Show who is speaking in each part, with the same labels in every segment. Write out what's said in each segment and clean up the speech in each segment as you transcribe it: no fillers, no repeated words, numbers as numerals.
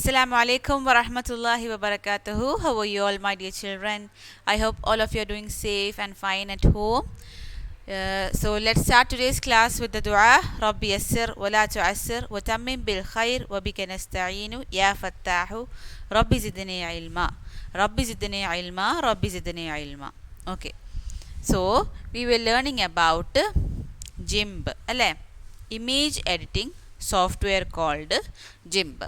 Speaker 1: Assalamu alaikum wa rahmatullahi wa barakatuhu. How are you all, my dear children? I hope all of you are doing safe and fine at home. So let's start today's class with the dua. Rabbi yassir wa la tu'assir wa tammim bil khair wa bika nasta'inu ya fattahu. Rabbi zidni ilma. Rabbi zidni ilma. Rabbi zidni ilma. Okay. So we were learning about GIMP, image editing software called GIMP.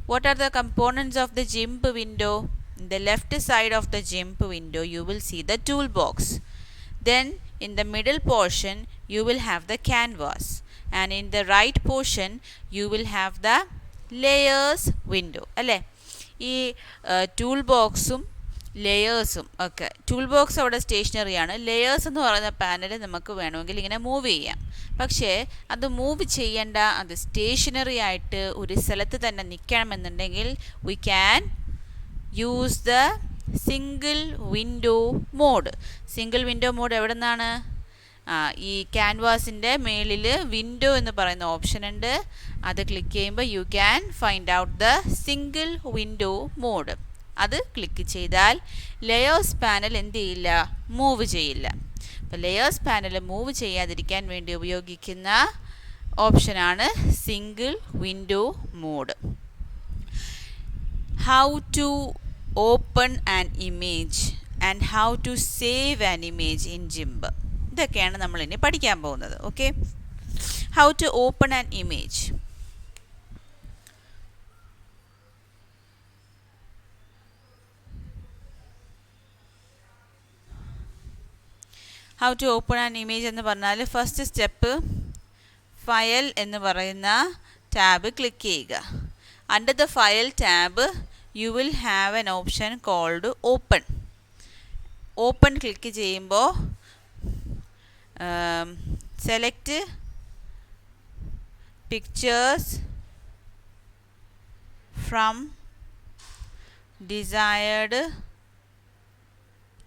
Speaker 1: What are the components of the GIMP window? In the left side of the GIMP window, you will see the toolbox. Then in the middle portion, you will have the canvas. And in the right portion, you will have the layers window. ഈ ടൂൾബോക്സും ലെയേഴ്സും ഒക്കെ tool box അവിടെ stationery ആണ്. Layers എന്ന് പറയുന്ന panel നമുക്ക് വേണമെങ്കിൽ ഇങ്ങനെ move ചെയ്യാം. പക്ഷേ അത് മൂവ് ചെയ്യേണ്ട, അത് സ്റ്റേഷനറി ആയിട്ട് ഒരു സ്ഥലത്ത് തന്നെ നിൽക്കണമെന്നുണ്ടെങ്കിൽ we can use the single window mode. Single window mode എവിടെ നിന്നാണ്? ഈ ക്യാൻവാസിൻ്റെ മേളിൽ വിൻഡോ എന്ന് പറയുന്ന ഓപ്ഷൻ ഉണ്ട്. അത് ക്ലിക്ക് ചെയ്യുമ്പോൾ you can find out the single window mode. അത് ക്ലിക്ക് ചെയ്താൽ ലെയേഴ്സ് പാനൽ എന്ത് ചെയ്യില്ല? മൂവ് ചെയ്യില്ല. അപ്പോൾ ലെയേഴ്സ് പാനൽ മൂവ് ചെയ്യാതിരിക്കാൻ വേണ്ടി ഉപയോഗിക്കുന്ന ഓപ്ഷനാണ് single window mode. How to open an image and how to save an image in GIMP. ഇതൊക്കെയാണ് നമ്മളിനി പഠിക്കാൻ പോകുന്നത്. Okay, how to open an image. How to open an image എന്ന് പറഞ്ഞാൽ ഫസ്റ്റ് സ്റ്റെപ്പ് ഫയൽ എന്ന് പറയുന്ന ടാബ് ക്ലിക്ക് ചെയ്യുക. Under the file tab you will have an option called open. Open click ചെയ്യുമ്പോൾ select pictures from desired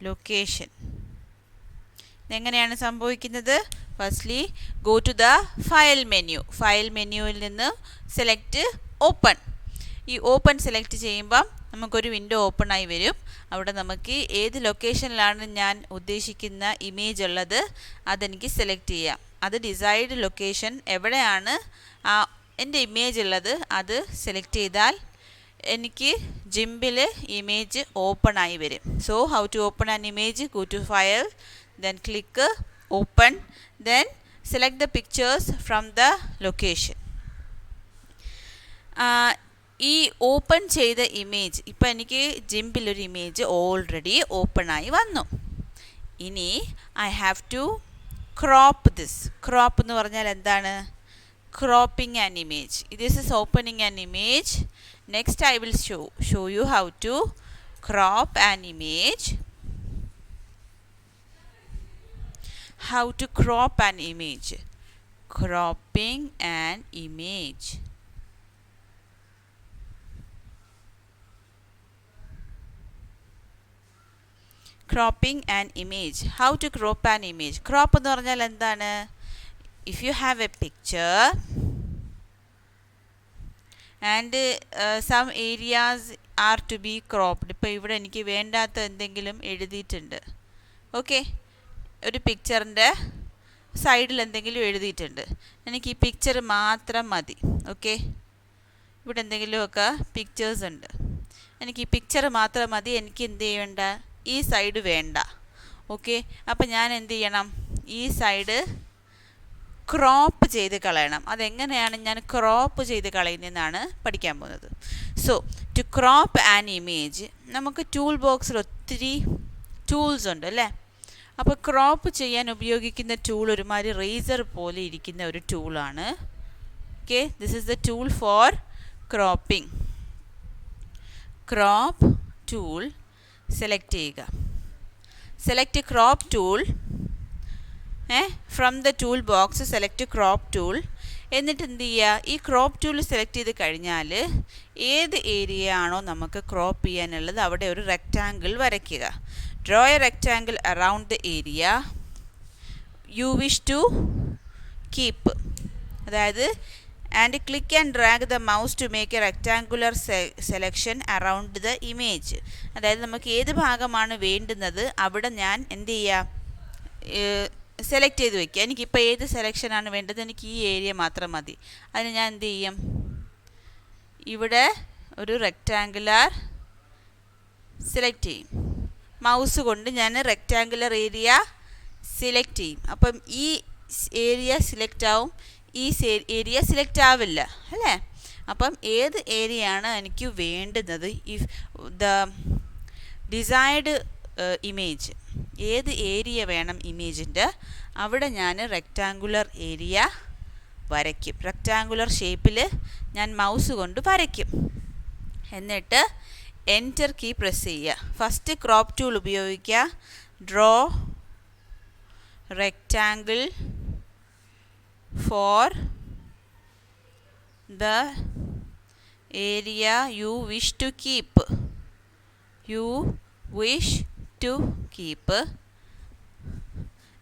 Speaker 1: location. ഇതെങ്ങനെയാണ് സംഭവിക്കുന്നത്? Firstly go to the file menu. File മെനുവിൽ നിന്ന് സെലക്ട് ഓപ്പൺ. ഈ open select ചെയ്യുമ്പം നമുക്കൊരു window open ആയി വരും. അവിടെ നമുക്ക് ഏത് ലൊക്കേഷനിലാണ് ഞാൻ ഉദ്ദേശിക്കുന്ന ഇമേജ് ഉള്ളത് അതെനിക്ക് സെലക്ട് ചെയ്യാം. അത് ഡിസൈഡ് ലൊക്കേഷൻ എവിടെയാണ് എൻ്റെ ഇമേജ് ഉള്ളത് അത് സെലക്ട് ചെയ്താൽ എനിക്ക് GIMPൽ ഇമേജ് ഓപ്പൺ ആയി വരും. So how to open an image? Go to file, then click open, then select the pictures from the location. ഈ ഓപ്പൺ ചെയ്ത ഇമേജ്, ഇപ്പം എനിക്ക് GIMPലൊരു ഇമേജ് ഓൾറെഡി ഓപ്പൺ ആയി വന്നു. ഇനി I have to crop this. Crop എന്ന് പറഞ്ഞാൽ എന്താണ്? Cropping an image. This is opening an image. Next I will show you how to crop an image. How to crop an image. Cropping an image. Cropping an image. How to crop an image? Crop എന്ന് പറഞ്ഞാൽ എന്താണ്? If you have a picture and some areas are to be cropped. ഇപ്പോൾ ഇവിടെ എനിക്ക് വേണ്ടാത്ത എന്തെങ്കിലും എഴുതിയിട്ടുണ്ട്. Okay, ഒരു പിക്ചറിൻ്റെ സൈഡിൽ എന്തെങ്കിലും എഴുതിയിട്ടുണ്ട്. എനിക്ക് ഈ പിക്ചർ മാത്രം മതി. ഓക്കെ, ഇവിടെ എന്തെങ്കിലുമൊക്കെ പിക്ചേഴ്സ് ഉണ്ട്. എനിക്ക് ഈ പിക്ചർ മാത്രം മതി. എനിക്ക് എന്ത് ചെയ്യണ്ട? ഈ സൈഡ് വേണ്ട. ഓക്കെ, അപ്പം ഞാൻ എന്ത് ചെയ്യണം? ഈ സൈഡ് ക്രോപ്പ് ചെയ്ത് കളയണം. അതെങ്ങനെയാണ് ഞാൻ ക്രോപ്പ് ചെയ്ത് കളയുന്നതെന്നാണ് പഠിക്കാൻ പോകുന്നത്. So to crop an image, നമുക്ക് ടൂൾ ബോക്സിൽ ഒത്തിരി ടൂൾസ് ഉണ്ട് അല്ലേ? അപ്പോൾ ക്രോപ്പ് ചെയ്യാൻ ഉപയോഗിക്കുന്ന ടൂൾ ഒരുമാതിരി റേസർ പോലെ ഇരിക്കുന്ന ഒരു ടൂളാണ്. Okay, this is the tool for cropping. Crop tool select ചെയ്യുക. Select crop tool. From the tool box select crop tool. എന്നിട്ട് എന്ത് ചെയ്യുക? ഈ ക്രോപ്പ് ടൂൾ സെലക്ട് ചെയ്ത് കഴിഞ്ഞാൽ ഏത് ഏരിയ ആണോ നമുക്ക് ക്രോപ്പ് ചെയ്യാനുള്ളത് അവിടെ ഒരു റെക്റ്റാങ്കിൾ വരയ്ക്കുക. Draw a rectangle around the area you wish to keep. അതായത് and click and drag the mouse to make a rectangular selection around the image. അതായത് നമുക്ക് ഏത് ഭാഗമാണ് വേണ്ടുന്നത് അവിടെ ഞാൻ എന്ത് ചെയ്യുക, സെലക്ട് ചെയ്ത് വയ്ക്കുക. എനിക്കിപ്പോൾ ഏത് സെലക്ഷനാണ് വേണ്ടത്, എനിക്ക് ഈ ഏരിയ മാത്രം മതി. അതിന് ഞാൻ എന്ത് ചെയ്യും, ഇവിടെ ഒരു റെക്റ്റാങ്കുലർ സെലക്ട് ചെയ്യും. മൗസ് കൊണ്ട് ഞാൻ റെക്റ്റാങ്കുലർ ഏരിയ സെലക്ട് ചെയ്യും. അപ്പം ഈ ഏരിയ സെലക്ട് ആവും, ഈ ഏരിയ സെലക്ട് ആവില്ല അല്ലേ. അപ്പം ഏത് ഏരിയയാണ് എനിക്ക് വേണ്ടുന്നത്, ഇഫ് ദ ഡിസൈർഡ് ഇമേജ്, ഏത് ഏരിയ വേണം ഇമേജിൻ്റെ, അവിടെ ഞാൻ റെക്റ്റാങ്കുലർ ഏരിയ വരയ്ക്കും. റെക്റ്റാങ്കുലർ ഷേപ്പിൽ ഞാൻ മൗസ് കൊണ്ട് വരയ്ക്കും. എന്നിട്ട് എൻറ്റർ കീ പ്രസ് ചെയ്യുക. ഫസ്റ്റ് ക്രോപ്പ് ടൂൾ ഉപയോഗിക്കുക. Draw rectangle for the area you wish to keep.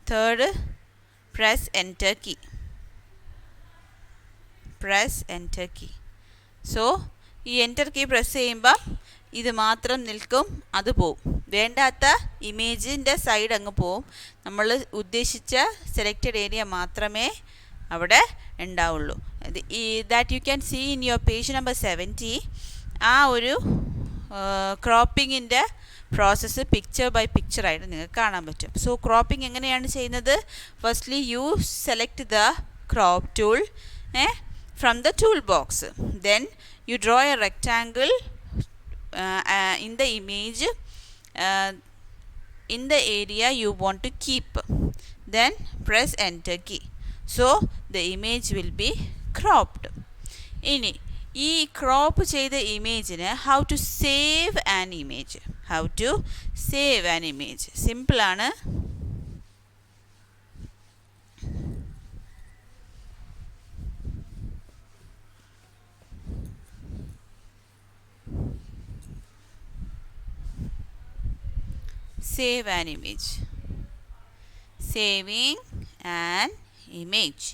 Speaker 1: Third, press enter key. So ഈ എൻറ്റർ കീ പ്രസ് ചെയ്യുമ്പോൾ ഇത് മാത്രം നിൽക്കും, അത് പോവും. വേണ്ടാത്ത ഇമേജിൻ്റെ സൈഡ് അങ്ങ് പോവും. നമ്മൾ ഉദ്ദേശിച്ച സെലക്റ്റഡ് ഏരിയ മാത്രമേ അവിടെ ഉണ്ടാവുള്ളൂ. That you can see in your page number 70. ആ ഒരു ക്രോപ്പിങ്ങിൻ്റെ പ്രോസസ്സ് പിക്ചർ ബൈ പിക്ചർ ആയിട്ട് നിങ്ങൾക്ക് കാണാൻ പറ്റും. സോ ക്രോപ്പിംഗ് എങ്ങനെയാണ് ചെയ്യുന്നത്? Firstly you select the crop tool from the tool box. Then you draw a rectangle in the image in the area you want to keep. Then press enter key. So the image will be cropped. ഇനി ഈ crop ചെയ്ത ഇമേജിന് how to save an image. സിമ്പിളാണ്. Save an image. Saving an image.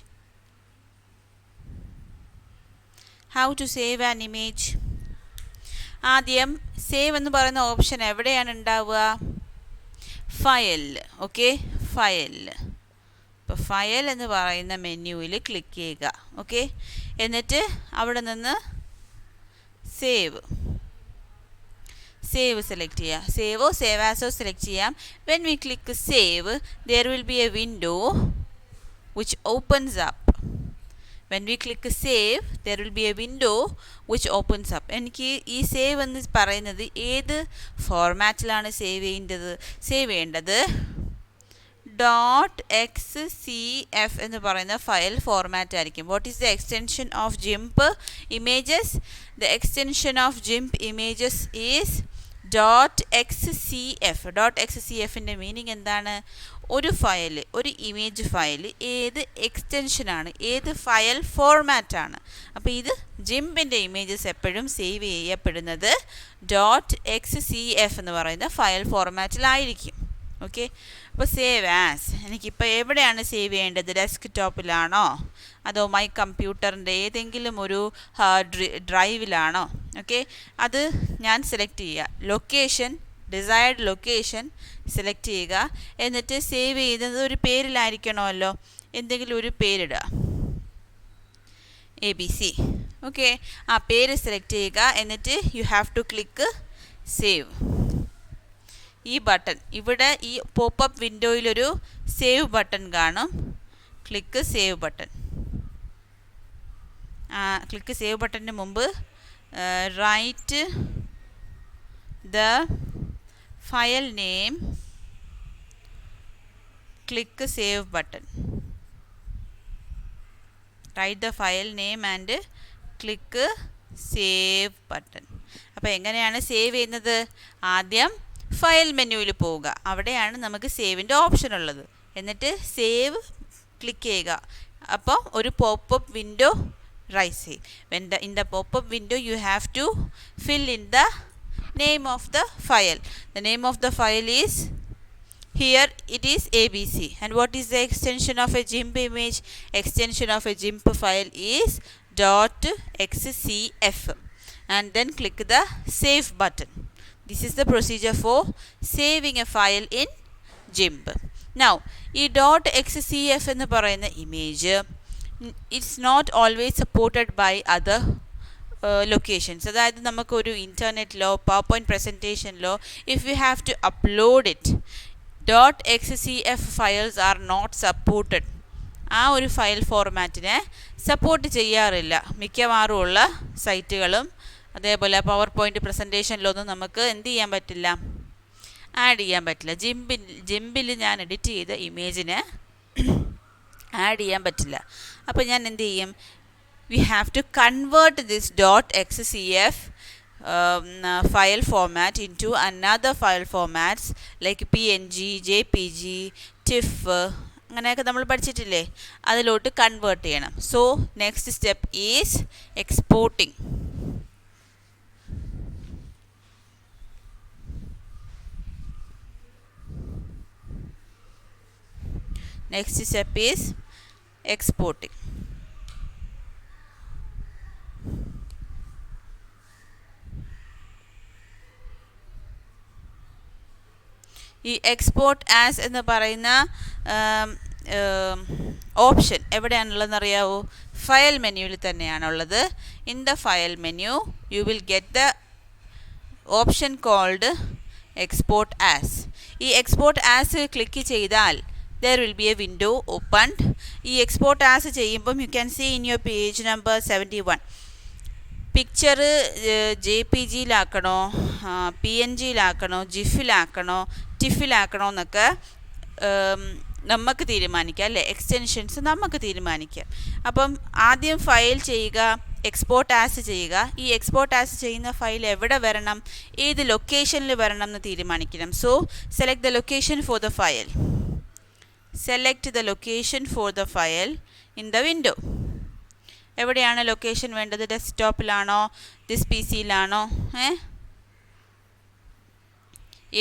Speaker 1: How to save an image? ആദ്യം save എന്ന് പറയുന്ന option എവിടെയാണ് ഉണ്ടാവുക? ഫയൽ. Okay, file. ഇപ്പോൾ ഫയൽ എന്ന് പറയുന്ന മെനുവിൽ ക്ലിക്ക് ചെയ്യുക. ഓക്കെ, എന്നിട്ട് അവിടെ നിന്ന് സേവ് സെലക്ട് ചെയ്യുക. സേവോ സേവ് ആസോ സെലക്ട് ചെയ്യാം. When we click save there will be a window which opens up. When we click save there will be a window which opens up. എനിക്ക് ഈ സേവ് എന്ന് പറയുന്നത് ഏത് ഫോർമാറ്റിലാണ് സേവ് ചെയ്യേണ്ടത് .xcf എന്ന് പറയുന്ന ഫയൽ ഫോർമാറ്റ് ആയിരിക്കും. What is the extension of GIMP images? The extension of GIMP images is .xcf.xcfൻ്റെ മീനിങ് എന്താണ്? ഒരു ഫയൽ, ഒരു ഇമേജ് ഫയൽ ഏത് എക്സ്റ്റൻഷനാണ്, ഏത് ഫയൽ ഫോർമാറ്റാണ്. അപ്പോൾ ഇത് ജിംപിൻ്റെ ഇമേജസ് എപ്പോഴും സേവ് ചെയ്യപ്പെടുന്നത് .xcf എന്ന് പറയുന്ന ഫയൽ ഫോർമാറ്റിലായിരിക്കും. ഓക്കെ, അപ്പോൾ സേവ് ആസ് എനിക്കിപ്പോൾ എവിടെയാണ് സേവ് ചെയ്യേണ്ടത്? ഡെസ്ക് ടോപ്പിലാണോ അതോ മൈ കമ്പ്യൂട്ടറിൻ്റെ ഏതെങ്കിലും ഒരു ഡ്രൈവിലാണോ? ഓക്കെ, അത് ഞാൻ സെലക്ട് ചെയ്യുക. ലൊക്കേഷൻ, ഡിസൈർഡ് ലൊക്കേഷൻ സെലക്ട് ചെയ്യുക. എന്നിട്ട് സേവ് ചെയ്യുന്നത് ഒരു പേരിലായിരിക്കണമല്ലോ, എന്തെങ്കിലും ഒരു പേരിടുക. ABC. ഓക്കെ, ആ പേര് സെലക്ട് ചെയ്യുക. എന്നിട്ട് you have to click save. ഈ ബട്ടൺ ഇവിടെ ഈ പോപ്പപ്പ് വിൻഡോയിലൊരു സേവ് ബട്ടൺ കാണും. Click save button. Click save ബട്ടണിന് മുമ്പ് write the file name, click save button. Write the file name and click save button. അപ്പോൾ എങ്ങനെയാണ് സേവ് ചെയ്യുന്നത്? ആദ്യം ഫയൽ മെനുവിൽ പോവുക. അവിടെയാണ് നമുക്ക് സേവിൻ്റെ ഓപ്ഷൻ ഉള്ളത്. എന്നിട്ട് സേവ് ക്ലിക്ക് ചെയ്യുക. അപ്പോൾ ഒരു പോപ്പപ്പ് വിൻഡോ റൈസ് ചെയ്യും. in the pop-up window you have to fill in the name of the file. The name of the file is, here it is ABC. And what is the extension of a GIMP image? Extension of a GIMP file is .xcf and then click the save button. This is the procedure for saving a file in GIMP. Now ഈ .xcf എന്ന് പറയുന്ന image it's not always supported by other locations. അതായത് നമുക്കൊരു ഇൻ്റർനെറ്റിലോ PowerPoint പ്രസൻറ്റേഷനിലോ if you have to upload it .xcf files are not supported. ആ ഒരു file ഫോർമാറ്റിനെ support ചെയ്യാറില്ല മിക്കവാറും ഉള്ള സൈറ്റുകളും. അതേപോലെ പവർ പോയിൻറ്റ് പ്രസൻറ്റേഷനിലൊന്നും നമുക്ക് എന്ത് ചെയ്യാൻ പറ്റില്ല, ആഡ് ചെയ്യാൻ പറ്റില്ല. ജിംപിൽ ഞാൻ എഡിറ്റ് ചെയ്ത ഇമേജിന് ആഡ് ചെയ്യാൻ പറ്റില്ല. അപ്പോൾ ഞാൻ എന്ത് ചെയ്യും, we have to convert this .xcf file format into another file formats like png, jpg, tiff അങ്ങനെയൊക്കെ നമ്മൾ പഠിച്ചിട്ടില്ലേ, അതിലോട്ട് കൺവേർട്ട് ചെയ്യണം. So next step is exporting. Next step is exporting. ഈ എക്സ്പോർട്ട് ആസ് എന്ന് പറയുന്ന ഓപ്ഷൻ എവിടെയാണുള്ളതെന്ന് അറിയാവോ? ഫയൽ മെനുവിൽ തന്നെയാണുള്ളത്. In the file menu you will get the option called export as. ഈ എക്സ്പോർട്ട് ആസ് ക്ലിക്ക് ചെയ്താൽ there will be a window opened. ഈ എക്സ്പോർട്ട് ആസ് ചെയ്യുമ്പം you can see in your page number 71 picture JPG-ലാക്കണോ, PNG-ലാക്കണോ, ജിഫിലാക്കണോ, ടിഫിലാക്കണോ എന്നൊക്കെ നമുക്ക് തീരുമാനിക്കാം അല്ലേ. എക്സ്റ്റൻഷൻസ് നമുക്ക് തീരുമാനിക്കാം. അപ്പം ആദ്യം ഫയൽ ചെയ്യുക, എക്സ്പോർട്ട് ആസ് ചെയ്യുക. ഈ എക്സ്പോർട്ട് ആസ് ചെയ്യുന്ന ഫയൽ എവിടെ വരണം, ഏത് ലൊക്കേഷനിൽ വരണം എന്ന് തീരുമാനിക്കണം. So select the location for the file. Select the location for the file in the window. എവിടെയാണ് ലൊക്കേഷൻ വേണ്ടത്? ഡെസ്ക്ടോപ്പിലാണോ, ദിസ് PC-യിലാണോ,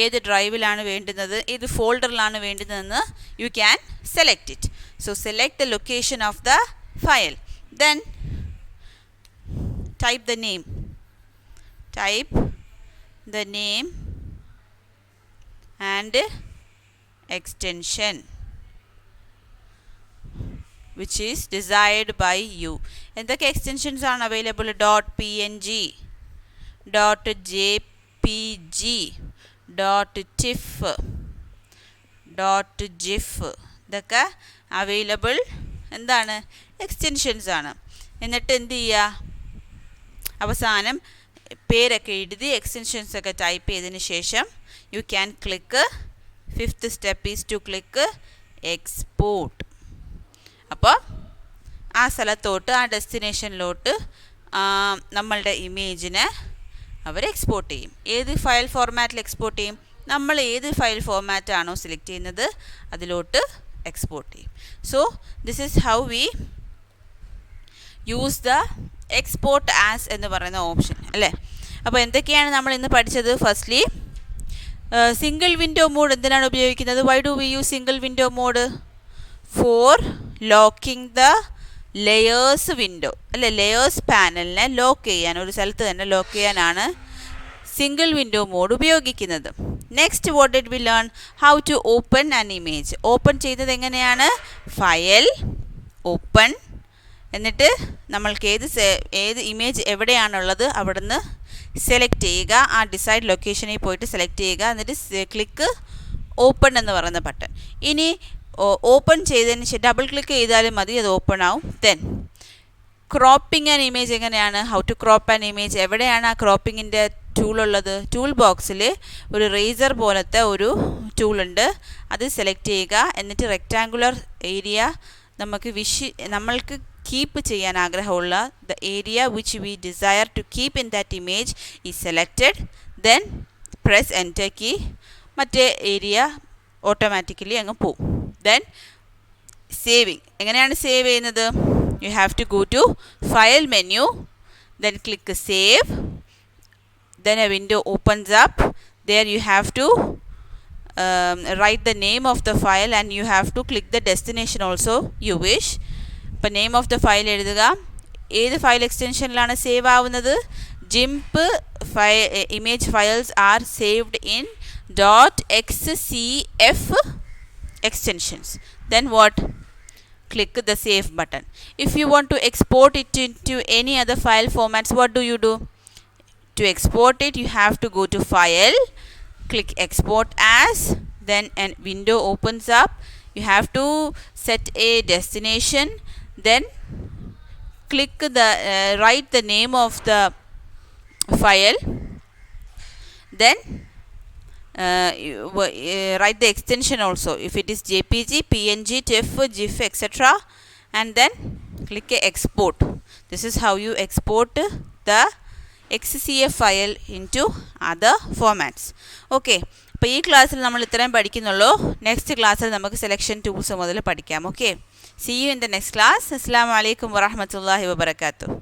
Speaker 1: ഏത് ഡ്രൈവിലാണ് വേണ്ടുന്നത്, ഏത് ഫോൾഡറിലാണ് വേണ്ടുന്നതെന്ന് you can select it. So select the location of the file. Then type the name. Type the name and extension which is desired by you. എന്തൊക്കെ എക്സ്റ്റൻഷൻസ് ആണ് available? .png, .jpg, .tiff, .gif ഇതൊക്കെ available എന്താണ്, extensions ആണ്. എന്നിട്ട് എന്ത് ചെയ്യുക, അവസാനം പേരൊക്കെ എഴുതി എക്സ്റ്റൻഷൻസ് ഒക്കെ ടൈപ്പ് ചെയ്തതിന് ശേഷം you can click. Fifth step is to click export. അപ്പോൾ ആ സ്ഥലത്തോട്ട്, ആ ഡെസ്റ്റിനേഷനിലോട്ട് നമ്മളുടെ ഇമേജിനെ അവർ എക്സ്പോർട്ട് ചെയ്യും. ഏത് ഫയൽ ഫോർമാറ്റിൽ എക്സ്പോർട്ട് ചെയ്യും? നമ്മൾ ഏത് ഫയൽ ഫോർമാറ്റാണോ സെലക്ട് ചെയ്യുന്നത് അതിലോട്ട് എക്സ്പോർട്ട് ചെയ്യും. So this is how we use the export as എന്ന് പറയുന്ന ഓപ്ഷൻ അല്ലേ. അപ്പോൾ എന്തൊക്കെയാണ് നമ്മൾ ഇന്ന് പഠിച്ചത്? ഫസ്റ്റ്ലി സിംഗിൾ വിൻഡോ മോഡ് എന്തിനാണ് ഉപയോഗിക്കുന്നത്? Why do we use single window mode? For locking the layers window അല്ലെ. ലെയേഴ്സ് പാനലിനെ ലോക്ക് ചെയ്യാൻ, ഒരു സ്ഥലത്ത് തന്നെ ലോക്ക് ചെയ്യാനാണ് സിംഗിൾ വിൻഡോ മോഡ് ഉപയോഗിക്കുന്നത്. Next what did we learn? How to open an image. Open ചെയ്തത് എങ്ങനെയാണ്? ഫയൽ ഓപ്പൺ, എന്നിട്ട് നമ്മൾക്ക് ഏത് ഇമേജ് എവിടെയാണുള്ളത് അവിടുന്ന് സെലക്ട് ചെയ്യുക. ആ ഡിസൈഡ് ലൊക്കേഷനിൽ പോയിട്ട് സെലക്ട് ചെയ്യുക. എന്നിട്ട് ക്ലിക്ക് ഓപ്പൺ എന്ന് പറയുന്ന ബട്ടൺ. ഇനി ഓപ്പൺ ചെയ്തതിന് ശേഷം ഡബിൾ ക്ലിക്ക് ചെയ്താലും മതി, അത് ഓപ്പൺ ആവും. ദെൻ ക്രോപ്പിംഗ് ആൻ ഇമേജ് എങ്ങനെയാണ്? How to crop an image. എവിടെയാണ് ആ ക്രോപ്പിങ്ങിൻ്റെ ടൂളുള്ളത്? ടൂൾ ബോക്സിൽ ഒരു റേസർ പോലത്തെ ഒരു ടൂളുണ്ട്, അത് സെലക്ട് ചെയ്യുക. എന്നിട്ട് റെക്റ്റാങ്കുലർ ഏരിയ നമ്മൾക്ക് കീപ്പ് ചെയ്യാൻ ആഗ്രഹമുള്ള the area which we desire to keep in that image is selected. Then press enter key. മറ്റേ ഏരിയ ഓട്ടോമാറ്റിക്കലി അങ്ങ് പോവും. Then saving. എങ്ങനെയാണ് സേവ് ചെയ്യുന്നത്? You have to go to file menu, then click save. Then a window opens up. There you have to write the name of the file and you have to click the destination also you wish. ഇപ്പോൾ name of the file എഴുതുക. ഏത് file എക്സ്റ്റൻഷനിലാണ് save ആവുന്നത്? GIMP image files are saved in .xcf extensions. Then what? Click the save button. If you want to export it into any other file formats, what do you do? To export it, you have to go to file, click export as, then a window opens up. You have to set a destination, then click the write the name of the file, then write the extension also, if it is JPG, PNG, TIFF, GIF, etc., and then click export. This is how you export the XCF file into other formats. Okay, അപ്പോൾ ഈ ക്ലാസ്സിൽ നമ്മൾ ഇത്രയും പഠിക്കുന്നുള്ളൂ. Next ക്ലാസ്സിൽ നമുക്ക് selection tools മുതൽ പഠിക്കാം. Okay, see you in the next class. അസ്സലാമു അലൈക്കും വറഹ്മത്തുള്ളാഹി വബറകാതുഹു.